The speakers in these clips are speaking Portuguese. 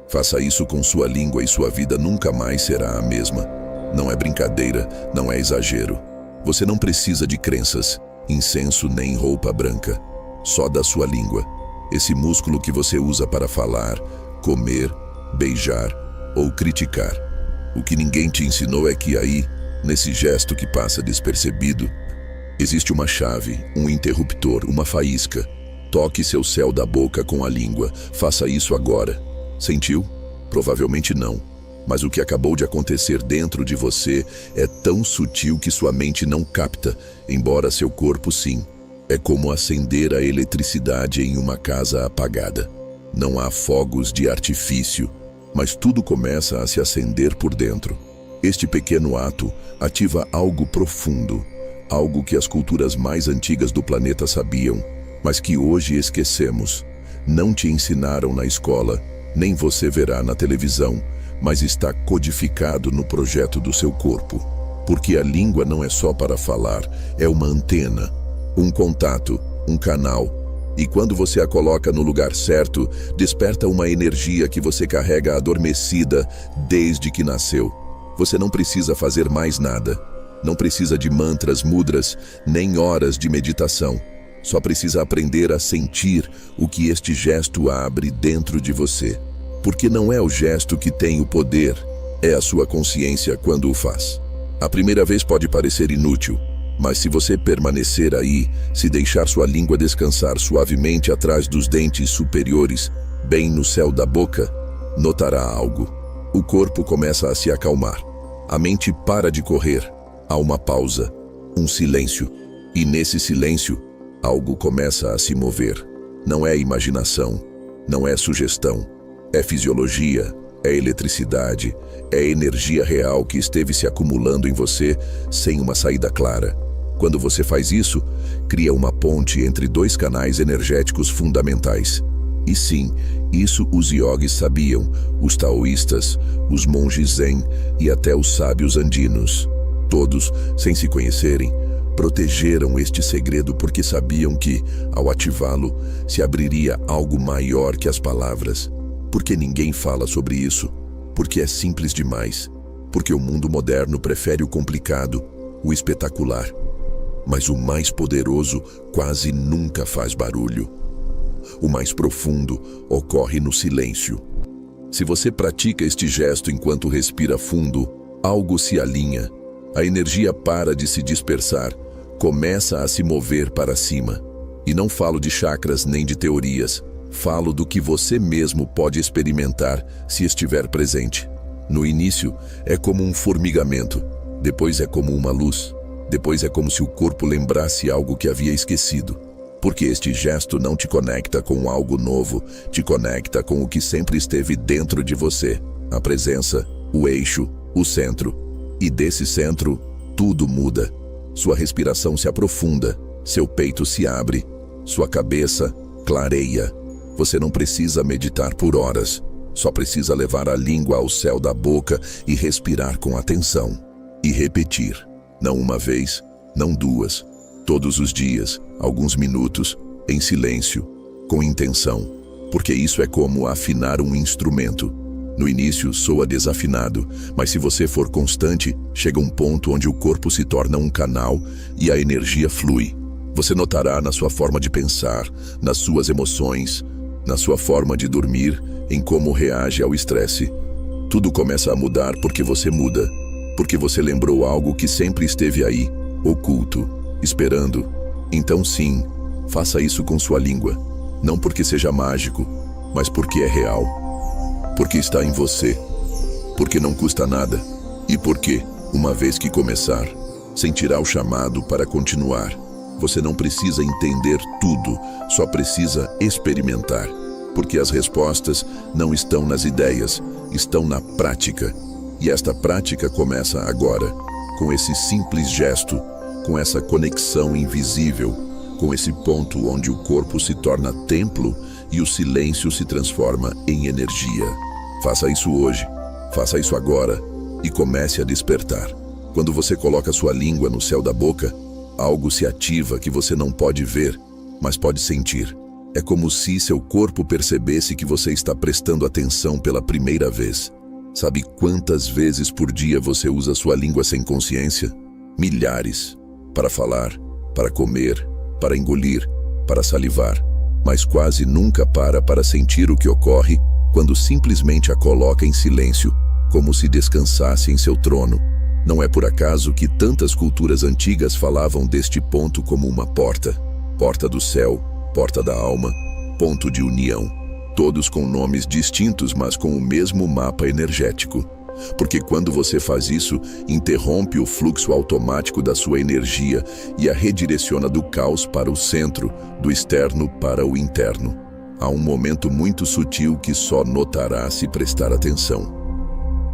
Faça isso com sua língua e sua vida nunca mais será a mesma. Não é brincadeira, não é exagero. Você não precisa de crenças, incenso nem roupa branca. Só da sua língua. Esse músculo que você usa para falar, comer, beijar ou criticar. O que ninguém te ensinou é que aí, nesse gesto que passa despercebido, existe uma chave, um interruptor, uma faísca. Toque seu céu da boca com a língua. Faça isso agora. Sentiu? Provavelmente não. Mas o que acabou de acontecer dentro de você é tão sutil que sua mente não capta, embora seu corpo sim. É como acender a eletricidade em uma casa apagada. Não há fogos de artifício, mas tudo começa a se acender por dentro. Este pequeno ato ativa algo profundo, algo que as culturas mais antigas do planeta sabiam, mas que hoje esquecemos. Não te ensinaram na escola, nem você verá na televisão, mas está codificado no projeto do seu corpo. Porque a língua não é só para falar, é uma antena, um contato, um canal. E quando você a coloca no lugar certo, desperta uma energia que você carrega adormecida desde que nasceu. Você não precisa fazer mais nada. Não precisa de mantras, mudras, nem horas de meditação. Só precisa aprender a sentir o que este gesto abre dentro de você. Porque não é o gesto que tem o poder, é a sua consciência quando o faz. A primeira vez pode parecer inútil, mas se você permanecer aí, se deixar sua língua descansar suavemente atrás dos dentes superiores, bem no céu da boca, notará algo. O corpo começa a se acalmar. A mente para de correr. Há uma pausa, um silêncio. E nesse silêncio, algo começa a se mover. Não é imaginação, não é sugestão. É fisiologia, é eletricidade, é energia real que esteve se acumulando em você sem uma saída clara. Quando você faz isso, cria uma ponte entre dois canais energéticos fundamentais. E sim, isso os yogis sabiam, os taoístas, os monges zen e até os sábios andinos. Todos, sem se conhecerem, protegeram este segredo porque sabiam que, ao ativá-lo, se abriria algo maior que as palavras. Porque ninguém fala sobre isso, porque é simples demais, porque o mundo moderno prefere o complicado, o espetacular. Mas o mais poderoso quase nunca faz barulho. O mais profundo ocorre no silêncio. Se você pratica este gesto enquanto respira fundo, algo se alinha. A energia para de se dispersar, começa a se mover para cima. E não falo de chakras nem de teorias. Falo do que você mesmo pode experimentar se estiver presente. No início, é como um formigamento. Depois é como uma luz. Depois é como se o corpo lembrasse algo que havia esquecido. Porque este gesto não te conecta com algo novo, te conecta com o que sempre esteve dentro de você. A presença, o eixo, o centro. E desse centro, tudo muda. Sua respiração se aprofunda, seu peito se abre, sua cabeça clareia. Você não precisa meditar por horas, só precisa levar a língua ao céu da boca e respirar com atenção. E repetir, não uma vez, não duas, todos os dias, alguns minutos, em silêncio, com intenção, porque isso é como afinar um instrumento. No início soa desafinado, mas se você for constante, chega um ponto onde o corpo se torna um canal e a energia flui. Você notará na sua forma de pensar, nas suas emoções, na sua forma de dormir, em como reage ao estresse. Tudo começa a mudar porque você muda, porque você lembrou algo que sempre esteve aí, oculto, esperando. Então sim, faça isso com sua língua, não porque seja mágico, mas porque é real, porque está em você, porque não custa nada e porque, uma vez que começar, sentirá o chamado para continuar. Você não precisa entender tudo, só precisa experimentar. Porque as respostas não estão nas ideias, estão na prática. E esta prática começa agora, com esse simples gesto, com essa conexão invisível, com esse ponto onde o corpo se torna templo e o silêncio se transforma em energia. Faça isso hoje, faça isso agora e comece a despertar. Quando você coloca sua língua no céu da boca, algo se ativa que você não pode ver, mas pode sentir. É como se seu corpo percebesse que você está prestando atenção pela primeira vez. Sabe quantas vezes por dia você usa sua língua sem consciência? Milhares. Para falar, para comer, para engolir, para salivar. Mas quase nunca para sentir o que ocorre quando simplesmente a coloca em silêncio, como se descansasse em seu trono. Não é por acaso que tantas culturas antigas falavam deste ponto como uma porta. Porta do céu, porta da alma, ponto de união. Todos com nomes distintos, mas com o mesmo mapa energético. Porque quando você faz isso, interrompe o fluxo automático da sua energia e a redireciona do caos para o centro, do externo para o interno. Há um momento muito sutil que só notará se prestar atenção.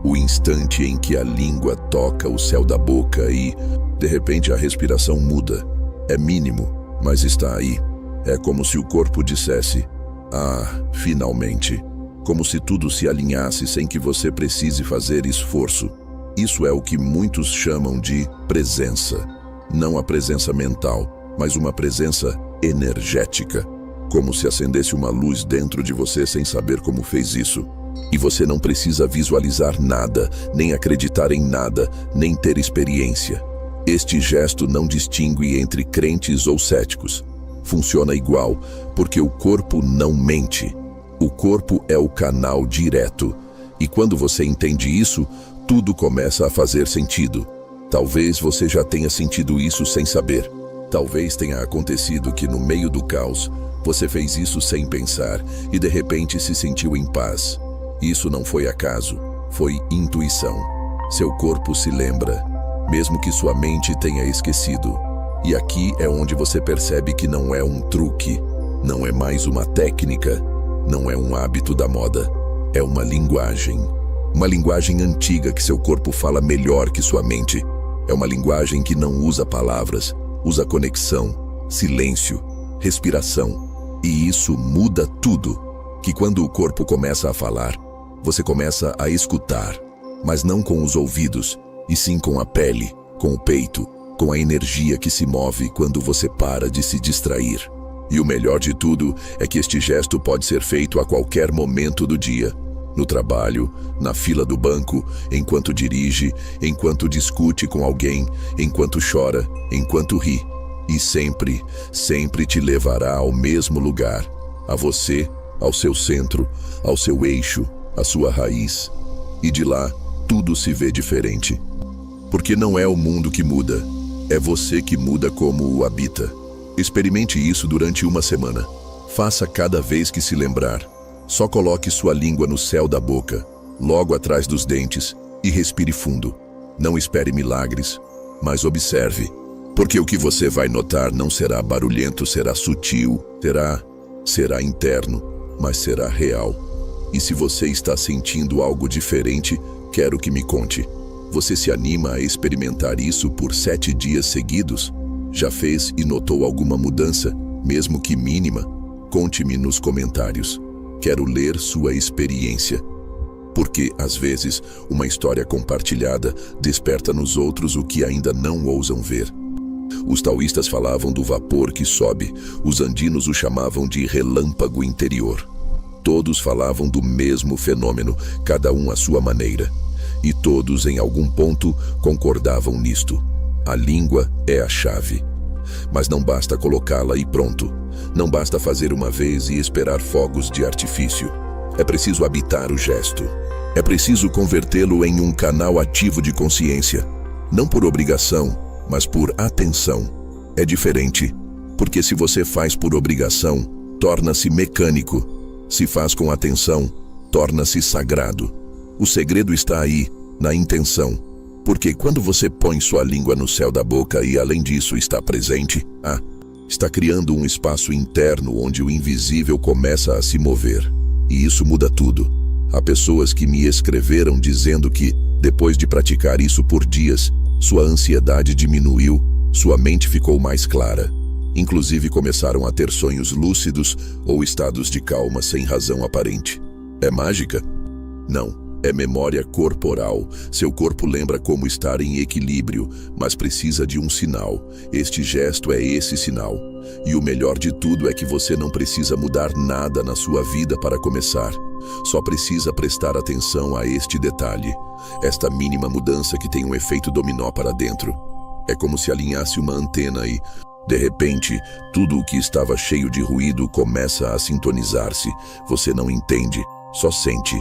O instante em que a língua toca o céu da boca e, de repente, a respiração muda. É mínimo, mas está aí. É como se o corpo dissesse: "Ah, finalmente." Como se tudo se alinhasse sem que você precise fazer esforço. Isso é o que muitos chamam de presença. Não a presença mental, mas uma presença energética. Como se acendesse uma luz dentro de você sem saber como fez isso. E você não precisa visualizar nada, nem acreditar em nada, nem ter experiência. Este gesto não distingue entre crentes ou céticos. Funciona igual, porque o corpo não mente. O corpo é o canal direto. E quando você entende isso, tudo começa a fazer sentido. Talvez você já tenha sentido isso sem saber. Talvez tenha acontecido que no meio do caos, você fez isso sem pensar e de repente se sentiu em paz. Isso não foi acaso, foi intuição. Seu corpo se lembra, mesmo que sua mente tenha esquecido. E aqui é onde você percebe que não é um truque, não é mais uma técnica, não é um hábito da moda, é uma linguagem. Uma linguagem antiga que seu corpo fala melhor que sua mente. É uma linguagem que não usa palavras, usa conexão, silêncio, respiração. E isso muda tudo. Que quando o corpo começa a falar, você começa a escutar, mas não com os ouvidos, e sim com a pele, com o peito, com a energia que se move quando você para de se distrair. E o melhor de tudo é que este gesto pode ser feito a qualquer momento do dia. No trabalho, na fila do banco, enquanto dirige, enquanto discute com alguém, enquanto chora, enquanto ri. E sempre, sempre te levará ao mesmo lugar, a você, ao seu centro, ao seu eixo, à sua raiz. E de lá, tudo se vê diferente. Porque não é o mundo que muda, é você que muda como o habita. Experimente isso durante uma semana. Faça cada vez que se lembrar. Só coloque sua língua no céu da boca, logo atrás dos dentes, e respire fundo. Não espere milagres, mas observe. Porque o que você vai notar não será barulhento, será sutil, será interno, mas será real. E se você está sentindo algo diferente, quero que me conte. Você se anima a experimentar isso por 7 dias seguidos? Já fez e notou alguma mudança, mesmo que mínima? Conte-me nos comentários. Quero ler sua experiência. Porque, às vezes, uma história compartilhada desperta nos outros o que ainda não ousam ver. Os taoístas falavam do vapor que sobe, os andinos o chamavam de relâmpago interior. Todos falavam do mesmo fenômeno, cada um à sua maneira. E todos, em algum ponto, concordavam nisto. A língua é a chave. Mas não basta colocá-la e pronto. Não basta fazer uma vez e esperar fogos de artifício. É preciso habitar o gesto. É preciso convertê-lo em um canal ativo de consciência. Não por obrigação, mas por atenção. É diferente, porque se você faz por obrigação, torna-se mecânico. Se faz com atenção, torna-se sagrado. O segredo está aí, na intenção. Porque quando você põe sua língua no céu da boca e além disso está presente, está criando um espaço interno onde o invisível começa a se mover. E isso muda tudo. Há pessoas que me escreveram dizendo que, depois de praticar isso por dias, sua ansiedade diminuiu, sua mente ficou mais clara. Inclusive começaram a ter sonhos lúcidos ou estados de calma sem razão aparente. É mágica? Não. É memória corporal. Seu corpo lembra como estar em equilíbrio, mas precisa de um sinal. Este gesto é esse sinal. E o melhor de tudo é que você não precisa mudar nada na sua vida para começar. Só precisa prestar atenção a este detalhe, esta mínima mudança que tem um efeito dominó para dentro. É como se alinhasse uma antena e, de repente, tudo o que estava cheio de ruído começa a sintonizar-se. Você não entende, só sente.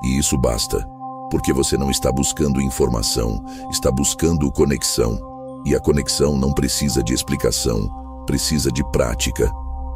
E isso basta, porque você não está buscando informação, está buscando conexão. E a conexão não precisa de explicação, precisa de prática.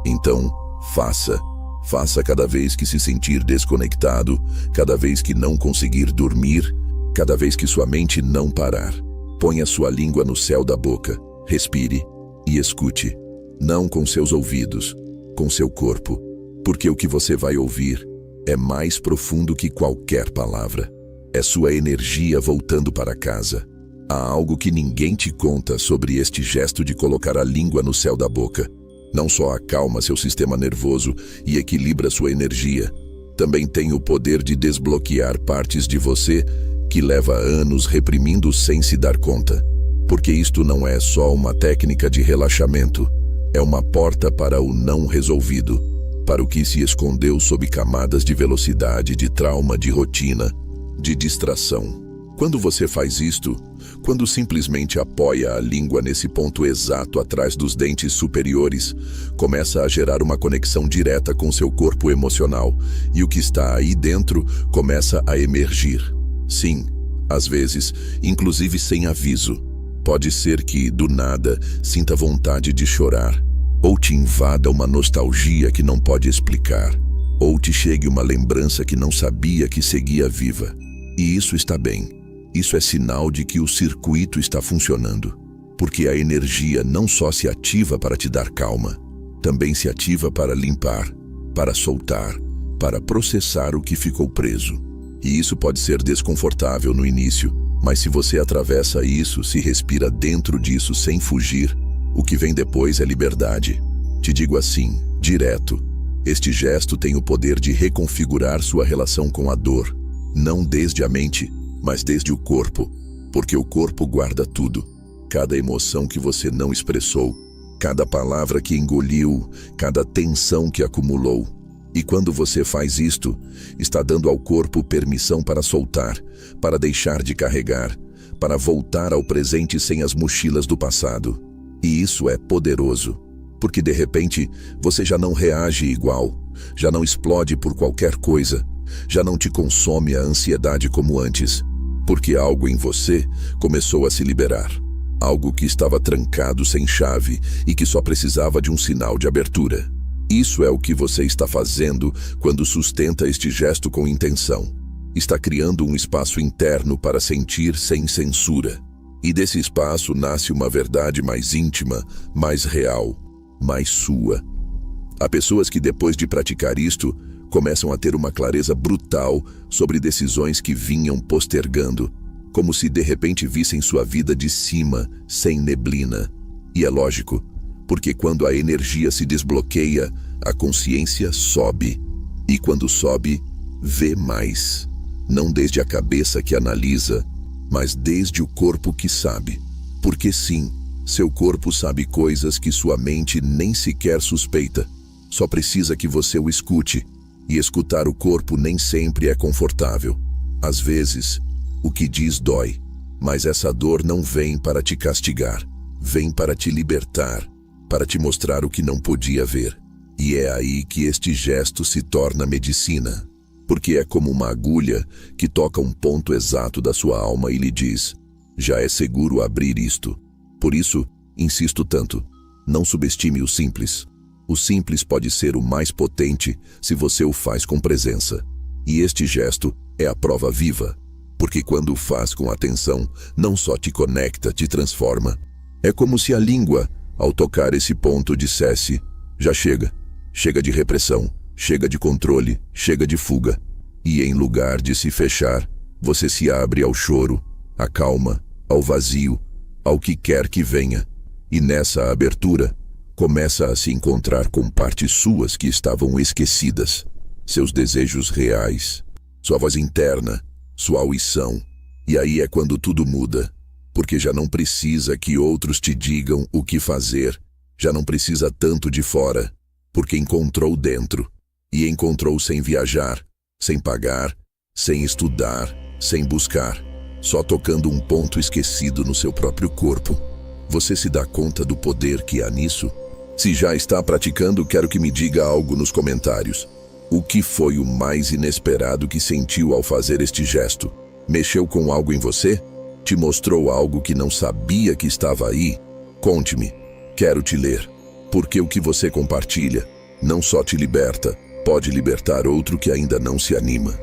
Então, faça. Faça cada vez que se sentir desconectado, cada vez que não conseguir dormir, cada vez que sua mente não parar. Ponha sua língua no céu da boca, respire e escute. Não com seus ouvidos, com seu corpo, porque o que você vai ouvir é mais profundo que qualquer palavra. É sua energia voltando para casa. Há algo que ninguém te conta sobre este gesto de colocar a língua no céu da boca. Não só acalma seu sistema nervoso e equilibra sua energia, também tem o poder de desbloquear partes de você que leva anos reprimindo sem se dar conta. Porque isto não é só uma técnica de relaxamento, é uma porta para o não resolvido, para o que se escondeu sob camadas de velocidade, de trauma, de rotina, de distração. Quando você faz isto, quando simplesmente apoia a língua nesse ponto exato atrás dos dentes superiores, começa a gerar uma conexão direta com seu corpo emocional e o que está aí dentro começa a emergir. Sim, às vezes, inclusive sem aviso. Pode ser que, do nada, sinta vontade de chorar, ou te invada uma nostalgia que não pode explicar, ou te chegue uma lembrança que não sabia que seguia viva. E isso está bem. Isso é sinal de que o circuito está funcionando, porque a energia não só se ativa para te dar calma, também se ativa para limpar, para soltar, para processar o que ficou preso. E isso pode ser desconfortável no início, mas se você atravessa isso, se respira dentro disso sem fugir, o que vem depois é liberdade. Te digo assim, direto, este gesto tem o poder de reconfigurar sua relação com a dor, não desde a mente, mas desde o corpo, porque o corpo guarda tudo. Cada emoção que você não expressou, cada palavra que engoliu, cada tensão que acumulou. E quando você faz isto, está dando ao corpo permissão para soltar, para deixar de carregar, para voltar ao presente sem as mochilas do passado. E isso é poderoso, porque de repente você já não reage igual, já não explode por qualquer coisa, já não te consome a ansiedade como antes. Porque algo em você começou a se liberar. Algo que estava trancado sem chave e que só precisava de um sinal de abertura. Isso é o que você está fazendo quando sustenta este gesto com intenção. Está criando um espaço interno para sentir sem censura. E desse espaço nasce uma verdade mais íntima, mais real, mais sua. Há pessoas que depois de praticar isto, começam a ter uma clareza brutal sobre decisões que vinham postergando, como se de repente vissem sua vida de cima, sem neblina. E é lógico, porque quando a energia se desbloqueia, a consciência sobe. E quando sobe, vê mais. Não desde a cabeça que analisa, mas desde o corpo que sabe. Porque sim, seu corpo sabe coisas que sua mente nem sequer suspeita. Só precisa que você o escute. E escutar o corpo nem sempre é confortável. Às vezes, o que diz dói, mas essa dor não vem para te castigar, vem para te libertar, para te mostrar o que não podia ver. E é aí que este gesto se torna medicina, porque é como uma agulha que toca um ponto exato da sua alma e lhe diz: já é seguro abrir isto. Por isso, insisto tanto, não subestime o simples. O simples pode ser o mais potente se você o faz com presença. E este gesto é a prova viva, porque quando o faz com atenção, não só te conecta, te transforma. É como se a língua, ao tocar esse ponto, dissesse: já chega. Chega de repressão, chega de controle, chega de fuga. E em lugar de se fechar, você se abre ao choro, à calma, ao vazio, ao que quer que venha. E nessa abertura, começa a se encontrar com partes suas que estavam esquecidas, seus desejos reais, sua voz interna, sua audição. E aí é quando tudo muda, porque já não precisa que outros te digam o que fazer, Já não precisa tanto de fora, porque encontrou dentro. E encontrou sem viajar, sem pagar, sem estudar, sem buscar, só tocando um ponto esquecido no seu próprio corpo. Você se dá conta do poder que há nisso? Se já está praticando, quero que me diga algo nos comentários. O que foi o mais inesperado que sentiu ao fazer este gesto? Mexeu com algo em você? Te mostrou algo que não sabia que estava aí? Conte-me, quero te ler. Porque o que você compartilha não só te liberta, pode libertar outro que ainda não se anima.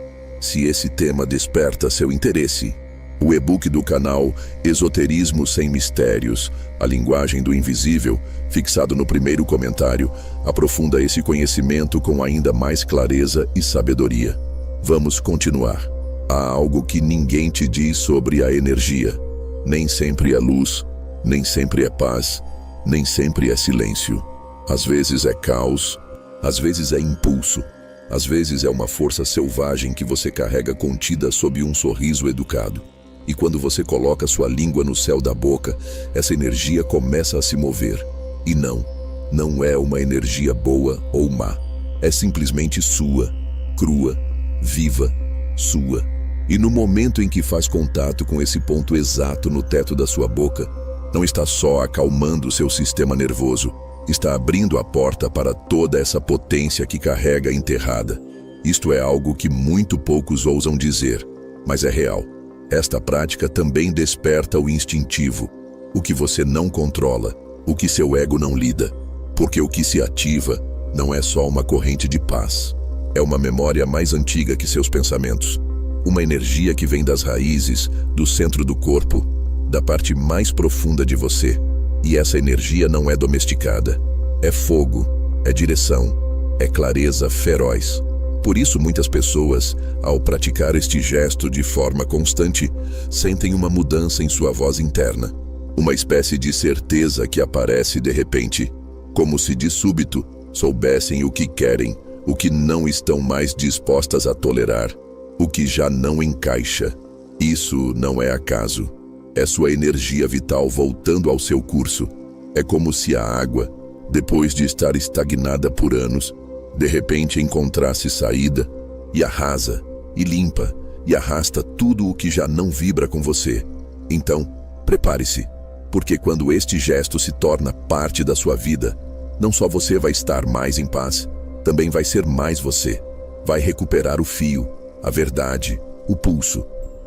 Se esse tema desperta seu interesse, o e-book do canal Esoterismo Sem Mistérios, a linguagem do invisível, fixado no primeiro comentário, aprofunda esse conhecimento com ainda mais clareza e sabedoria. Vamos continuar. Há algo que ninguém te diz sobre a energia. Nem sempre é luz, nem sempre é paz, nem sempre é silêncio. Às vezes é caos, às vezes é impulso, às vezes é uma força selvagem que você carrega contida sob um sorriso educado. E quando você coloca sua língua no céu da boca, essa energia começa a se mover. E não é uma energia boa ou má. É simplesmente sua, crua, viva, sua. E no momento em que faz contato com esse ponto exato no teto da sua boca, não está só acalmando seu sistema nervoso, está abrindo a porta para toda essa potência que carrega enterrada. Isto é algo que muito poucos ousam dizer, mas é real. Esta prática também desperta o instintivo, o que você não controla, o que seu ego não lida, porque o que se ativa não é só uma corrente de paz. É uma memória mais antiga que seus pensamentos, uma energia que vem das raízes, do centro do corpo, da parte mais profunda de você. E essa energia não é domesticada. É fogo, é direção, é clareza feroz. Por isso muitas pessoas, ao praticar este gesto de forma constante, sentem uma mudança em sua voz interna. Uma espécie de certeza que aparece de repente, como se de súbito soubessem o que querem, o que não estão mais dispostas a tolerar, o que já não encaixa. Isso não é acaso. É sua energia vital voltando ao seu curso. É como se a água, depois de estar estagnada por anos, de repente encontrasse saída e arrasa, e limpa, e arrasta tudo o que já não vibra com você. Então, prepare-se, porque quando este gesto se torna parte da sua vida, não só você vai estar mais em paz, também vai ser mais você. Vai recuperar o fio, a verdade, o pulso.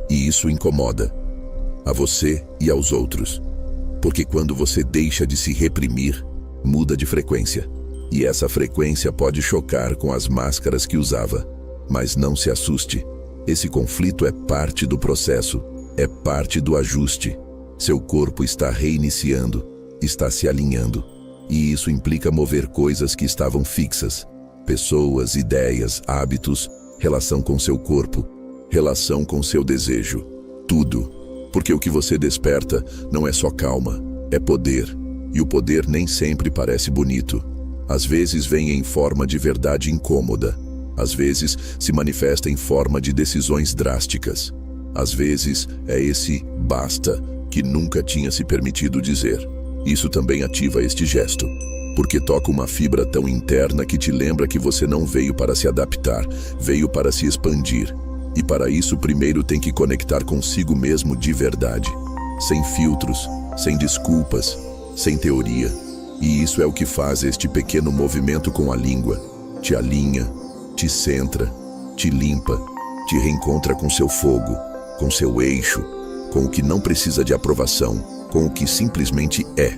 E isso incomoda a você e aos outros. Porque quando você deixa de se reprimir, muda de frequência. E essa frequência pode chocar com as máscaras que usava. Mas não se assuste. Esse conflito é parte do processo, é parte do ajuste. Seu corpo está reiniciando, está se alinhando. E isso implica mover coisas que estavam fixas. Pessoas, ideias, hábitos, relação com seu corpo, relação com seu desejo. Tudo. Porque o que você desperta não é só calma, é poder. E o poder nem sempre parece bonito. Às vezes vem em forma de verdade incômoda. Às vezes se manifesta em forma de decisões drásticas. Às vezes é esse basta que nunca tinha se permitido dizer. Isso também ativa este gesto, porque toca uma fibra tão interna que te lembra que você não veio para se adaptar, veio para se expandir. E para isso primeiro tem que conectar consigo mesmo de verdade, sem filtros, sem desculpas, sem teoria. E isso é o que faz este pequeno movimento com a língua. Te alinha, te centra, te limpa, te reencontra com seu fogo, com seu eixo, com o que não precisa de aprovação, com o que simplesmente é.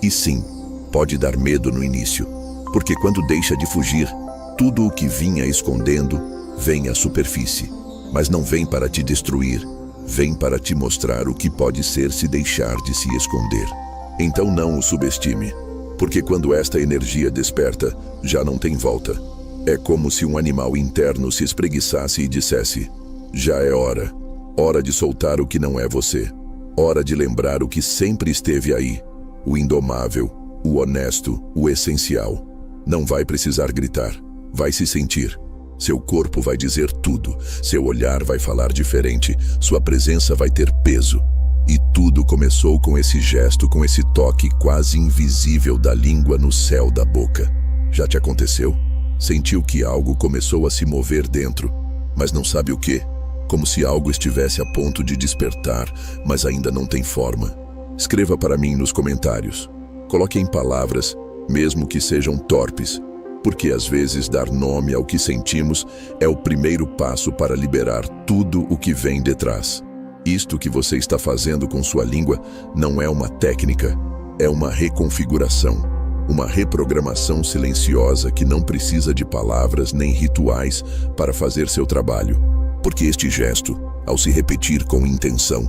E sim, pode dar medo no início, porque quando deixa de fugir, tudo o que vinha escondendo vem à superfície. Mas não vem para te destruir, vem para te mostrar o que pode ser se deixar de se esconder. Então não o subestime, porque quando esta energia desperta, já não tem volta. É como se um animal interno se espreguiçasse e dissesse: já é hora. Hora de soltar o que não é você. Hora de lembrar o que sempre esteve aí. O indomável, o honesto, o essencial. Não vai precisar gritar, vai se sentir. Seu corpo vai dizer tudo, seu olhar vai falar diferente, sua presença vai ter peso. E tudo começou com esse gesto, com esse toque quase invisível da língua no céu da boca. Já te aconteceu? Sentiu que algo começou a se mover dentro, mas não sabe o quê? Como se algo estivesse a ponto de despertar, mas ainda não tem forma. Escreva para mim nos comentários. Coloque em palavras, mesmo que sejam torpes, porque às vezes dar nome ao que sentimos é o primeiro passo para liberar tudo o que vem detrás. Isto que você está fazendo com sua língua não é uma técnica, é uma reconfiguração, uma reprogramação silenciosa que não precisa de palavras nem rituais para fazer seu trabalho. Porque este gesto, ao se repetir com intenção,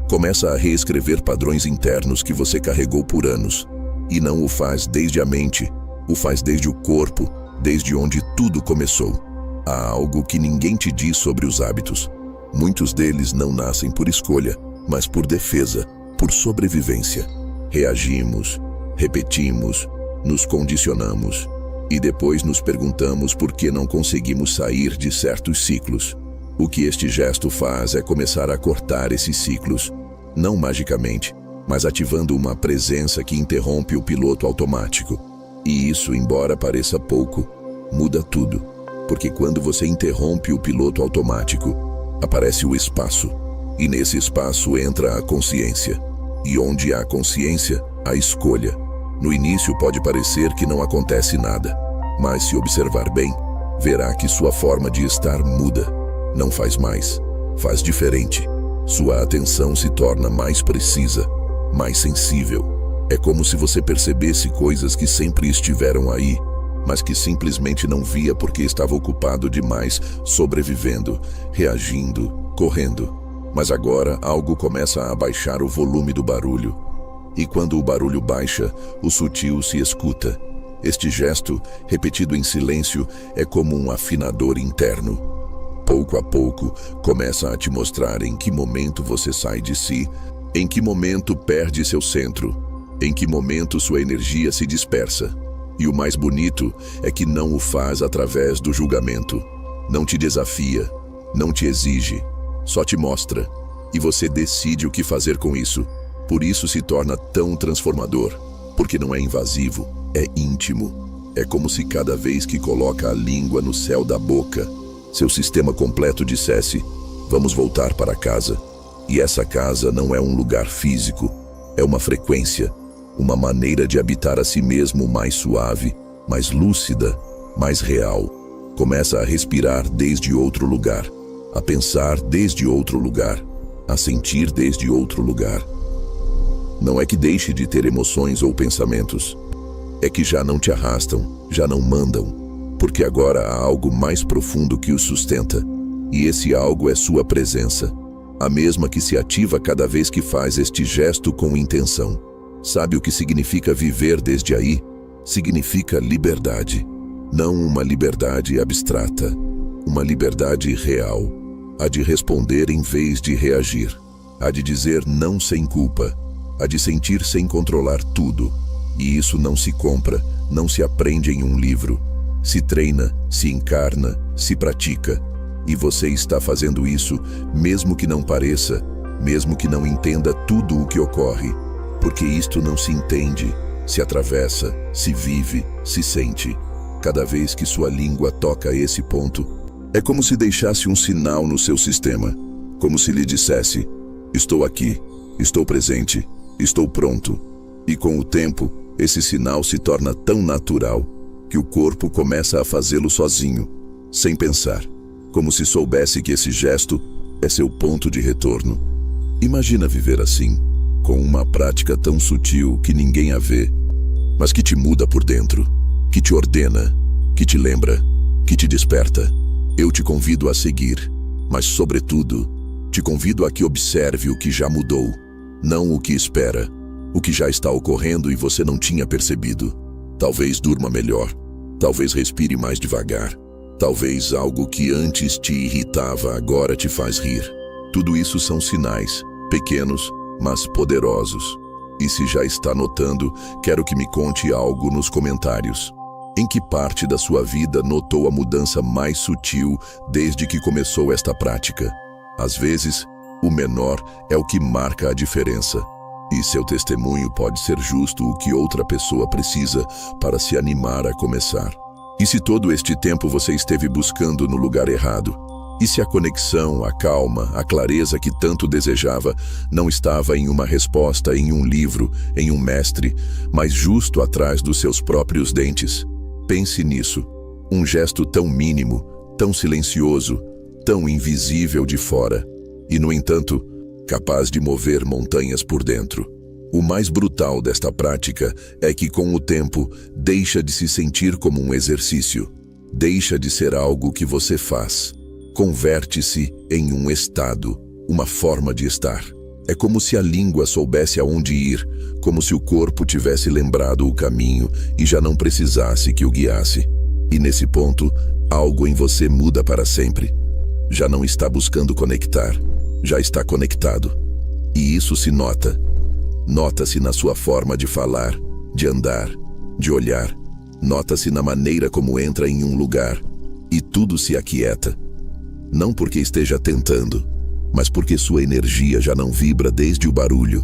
começa a reescrever padrões internos que você carregou por anos. E não o faz desde a mente, o faz desde o corpo, desde onde tudo começou. Há algo que ninguém te diz sobre os hábitos. Muitos deles não nascem por escolha, mas por defesa, por sobrevivência. Reagimos, repetimos, nos condicionamos e depois nos perguntamos por que não conseguimos sair de certos ciclos. O que este gesto faz é começar a cortar esses ciclos, não magicamente, mas ativando uma presença que interrompe o piloto automático. E isso, embora pareça pouco, muda tudo. Porque quando você interrompe o piloto automático, aparece o espaço. E nesse espaço entra a consciência. E onde há consciência, há escolha. No início pode parecer que não acontece nada, mas se observar bem, verá que sua forma de estar muda. Não faz mais, faz diferente. Sua atenção se torna mais precisa, mais sensível. É como se você percebesse coisas que sempre estiveram aí, mas que simplesmente não via porque estava ocupado demais, sobrevivendo, reagindo, correndo. Mas agora algo começa a abaixar o volume do barulho. E quando o barulho baixa, o sutil se escuta. Este gesto, repetido em silêncio, é como um afinador interno. Pouco a pouco, começa a te mostrar em que momento você sai de si, em que momento perde seu centro, em que momento sua energia se dispersa. E o mais bonito é que não o faz através do julgamento. Não te desafia, não te exige, só te mostra. E você decide o que fazer com isso. Por isso se torna tão transformador, porque não é invasivo, é íntimo. É como se cada vez que coloca a língua no céu da boca, seu sistema completo dissesse: vamos voltar para casa. E essa casa não é um lugar físico, é uma frequência, uma maneira de habitar a si mesmo mais suave, mais lúcida, mais real. Começa a respirar desde outro lugar, a pensar desde outro lugar, a sentir desde outro lugar. Não é que deixe de ter emoções ou pensamentos, é que já não te arrastam, já não mandam, porque agora há algo mais profundo que os sustenta, e esse algo é sua presença, a mesma que se ativa cada vez que faz este gesto com intenção. Sabe o que significa viver desde aí? Significa liberdade. Não uma liberdade abstrata, uma liberdade real. A de responder em vez de reagir. A de dizer não sem culpa. A de sentir sem controlar tudo. E isso não se compra, não se aprende em um livro. Se treina, se encarna, se pratica. E você está fazendo isso, mesmo que não pareça, mesmo que não entenda tudo o que ocorre. Porque isto não se entende, se atravessa, se vive, se sente. Cada vez que sua língua toca esse ponto, é como se deixasse um sinal no seu sistema. Como se lhe dissesse: estou aqui, estou presente, estou pronto. E com o tempo, esse sinal se torna tão natural que o corpo começa a fazê-lo sozinho, sem pensar. Como se soubesse que esse gesto é seu ponto de retorno. Imagina viver assim, com uma prática tão sutil que ninguém a vê, mas que te muda por dentro, que te ordena, que te lembra, que te desperta. Eu te convido a seguir, mas sobretudo, te convido a que observe o que já mudou, não o que espera, o que já está ocorrendo e você não tinha percebido. Talvez durma melhor, talvez respire mais devagar, talvez algo que antes te irritava agora te faz rir. Tudo isso são sinais, pequenos, mas poderosos. E se já está notando, quero que me conte algo nos comentários. Em que parte da sua vida notou a mudança mais sutil desde que começou esta prática? Às vezes, O menor é o que marca a diferença. E seu testemunho pode ser justo o que outra pessoa precisa para se animar a começar. E se todo este tempo você esteve buscando no lugar errado? E se a conexão, a calma, a clareza que tanto desejava não estava em uma resposta, em um livro, em um mestre, mas justo atrás dos seus próprios dentes? Pense nisso. Um gesto tão mínimo, tão silencioso, tão invisível de fora, e, no entanto, capaz de mover montanhas por dentro. O mais brutal desta prática é que, com o tempo, deixa de se sentir como um exercício. Deixa de ser algo que você faz. Converte-se em um estado, uma forma de estar. É como se a língua soubesse aonde ir, como se o corpo tivesse lembrado o caminho e já não precisasse que o guiasse. E nesse ponto, algo em você muda para sempre. Já não está buscando conectar, já está conectado. E isso se nota. Nota-se na sua forma de falar, de andar, de olhar. Nota-se na maneira como entra em um lugar e tudo se aquieta. Não porque esteja tentando, mas porque sua energia já não vibra desde o barulho.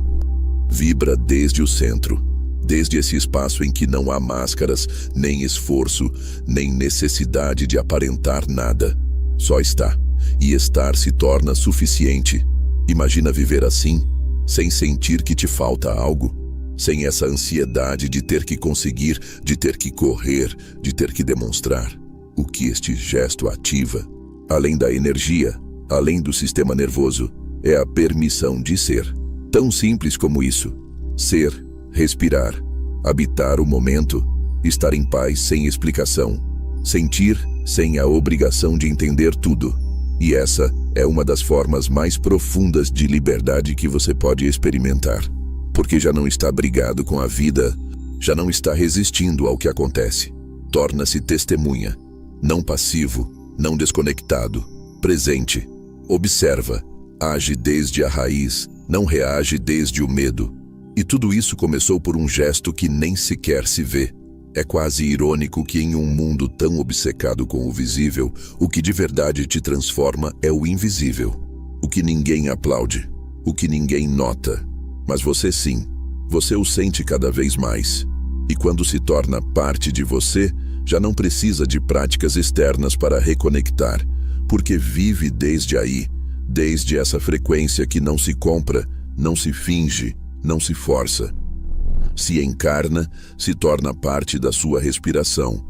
Vibra desde o centro, desde esse espaço em que não há máscaras, nem esforço, nem necessidade de aparentar nada. Só está. E estar se torna suficiente. Imagina viver assim, sem sentir que te falta algo, sem essa ansiedade de ter que conseguir, de ter que correr, de ter que demonstrar. O que este gesto ativa, além da energia, além do sistema nervoso, é a permissão de ser. Tão simples como isso. Ser, respirar, habitar o momento, estar em paz sem explicação, sentir sem a obrigação de entender tudo. E essa é uma das formas mais profundas de liberdade que você pode experimentar. Porque já não está brigado com a vida, já não está resistindo ao que acontece. Torna-se testemunha, não passivo, não desconectado, presente. Observa, age desde a raiz, não reage desde o medo. E tudo isso começou por um gesto que nem sequer se vê. É quase irônico que em um mundo tão obcecado com o visível, o que de verdade te transforma é o invisível. O que ninguém aplaude, o que ninguém nota. Mas você sim, você o sente cada vez mais. E quando se torna parte de você, já não precisa de práticas externas para reconectar, porque vive desde aí, desde essa frequência que não se compra, não se finge, não se força. Se encarna, se torna parte da sua respiração,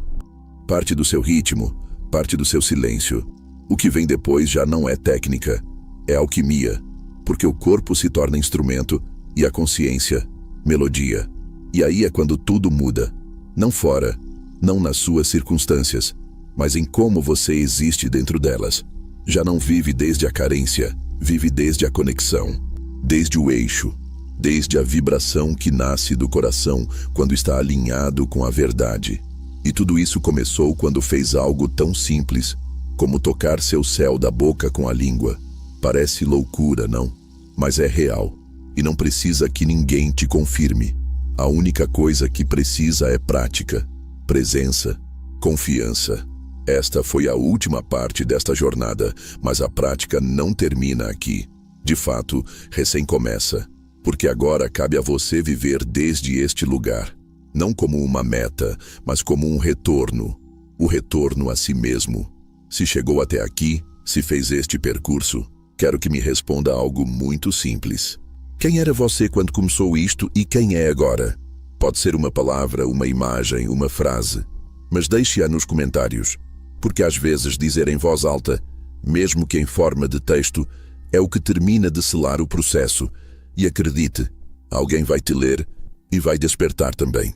parte do seu ritmo, parte do seu silêncio. O que vem depois já não é técnica, é alquimia, porque o corpo se torna instrumento e a consciência, melodia. E aí é quando tudo muda, não fora, não nas suas circunstâncias, mas em como você existe dentro delas. Já não vive desde a carência, vive desde a conexão, desde o eixo, desde a vibração que nasce do coração quando está alinhado com a verdade. E tudo isso começou quando fez algo tão simples como tocar seu céu da boca com a língua. Parece loucura, não? Mas é real. E não precisa que ninguém te confirme. A única coisa que precisa é prática, presença, confiança. Esta foi a última parte desta jornada, mas a prática não termina aqui. De fato, recém começa. Porque agora cabe a você viver desde este lugar, não como uma meta, mas como um retorno, o retorno a si mesmo. Se chegou até aqui, se fez este percurso, quero que me responda algo muito simples. Quem era você quando começou isto e quem é agora? Pode ser uma palavra, uma imagem, uma frase, mas deixe-a nos comentários, porque às vezes dizer em voz alta, mesmo que em forma de texto, é o que termina de selar o processo. E acredite, alguém vai te ler e vai despertar também.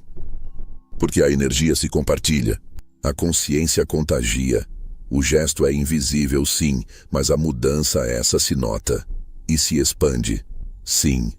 Porque a energia se compartilha, a consciência contagia. O gesto é invisível, sim, mas a mudança essa se nota e se expande, sim.